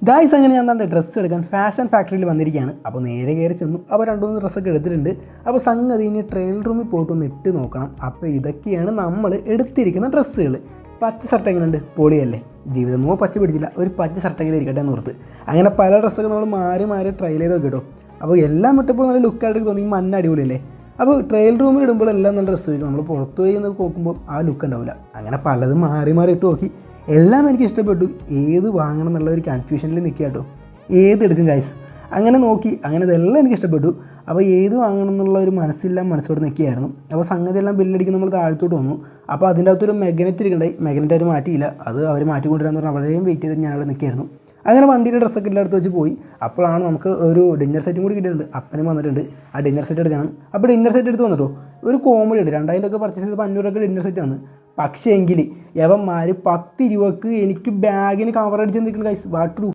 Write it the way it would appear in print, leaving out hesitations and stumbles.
Guys അങ്ങനെ ഞാൻ തന്നെ ഡ്രസ്സ് എടുക്കാൻ ഫാഷൻ ഫാക്ടറിയിൽ വന്നിരിക്കുകയാണ്. അപ്പോൾ നേരെ കയറി ചെന്നു. അപ്പോൾ 2-3 ഡ്രസ്സൊക്കെ എടുത്തിട്ടുണ്ട്. അപ്പോൾ സംഗതി ഇനി ട്രയൽ റൂമിൽ പോയിട്ടൊന്ന് ഇട്ട് നോക്കണം. അപ്പോൾ ഇതൊക്കെയാണ് നമ്മൾ എടുത്തിരിക്കുന്ന ഡ്രസ്സുകൾ. പച്ച ഷർട്ട് എങ്ങനെയുണ്ട്? പൊളിയല്ലേ? ജീവിതമോ പച്ച പിടിച്ചില്ല, ഒരു പച്ച ഷർട്ടെങ്കിലും ഇരിക്കട്ടെ എന്ന് ഓർത്ത് അങ്ങനെ പല ഡ്രസ്സൊക്കെ നമ്മൾ മാറി ട്രയൽ ചെയ്ത് നോക്കി കേട്ടോ. അപ്പോൾ എല്ലാം ഇട്ടപ്പോൾ നല്ല ലുക്കായിട്ട് തോന്നി. മഞ്ഞ അടിപൊളിയല്ലേ? അപ്പോൾ ട്രയൽ റൂമിൽ ഇടുമ്പോൾ എല്ലാം നല്ല ഡ്രസ്സ് വരും. നമ്മൾ പുറത്ത് പോയി നോക്കുമ്പോൾ ആ ലുക്ക് ഉണ്ടാവില്ല. അങ്ങനെ പലതും മാറി ഇട്ട് നോക്കി. എല്ലാം എനിക്ക് ഇഷ്ടപ്പെട്ടു. ഏത് വാങ്ങണം എന്നുള്ള ഒരു കൺഫ്യൂഷനിൽ നിൽക്കുക കേട്ടോ. ഏതെടുക്കും ഗൈസ്? അങ്ങനെ നോക്കി. അങ്ങനെ ഇതെല്ലാം എനിക്ക് ഇഷ്ടപ്പെട്ടു. അപ്പോൾ ഏത് വാങ്ങണം എന്നുള്ള ഒരു മനസ്സോട് നിൽക്കുകയായിരുന്നു. അപ്പോൾ സംഗതി എല്ലാം ബില്ലടിക്കും നമ്മൾ താഴത്തോട്ട് വന്നു. അപ്പോൾ അതിൻ്റെ അകത്തൊരു മെഗ്നറ്റ് ഇരിക്കണ്ടായി. മെഗ്നറ്റ് അവർ മാറ്റിയില്ല. അത് അവർ മാറ്റിക്കൊണ്ടിരാന്ന് പറഞ്ഞാൽ വളരെയും വെയിറ്റ് ചെയ്ത് ഞാനവിടെ നിൽക്കുകയായിരുന്നു. അങ്ങനെ വണ്ടിയുടെ ഡ്രസ്സൊക്കെ എല്ലായിടത്ത് വെച്ച് പോയി. അപ്പോഴാണ് നമുക്ക് ഒരു ഡിന്നർ സെറ്റും കൂടി കിട്ടിയിട്ടുണ്ട്. അപ്പനും വന്നിട്ടുണ്ട്. ആ ഡിന്നർ സെറ്റ് എടുക്കണം. അപ്പോൾ ഡിന്നർ സെറ്റ് എടുത്ത് വന്നിട്ടോ. ഒരു കോമഡി ഉണ്ട്. 2000 രൂപ പർച്ചേസ് ചെയ്തപ്പോൾ 500 രൂപ ഡിന്നർ സെറ്റ് വന്ന്. പക്ഷേ എങ്കിൽ യവന്മാർ 10 രൂപക്ക് എനിക്ക് ബാഗിന് കവർ അടിച്ച് നിൽക്കുന്ന ഗൈസ്. വാട്ടർ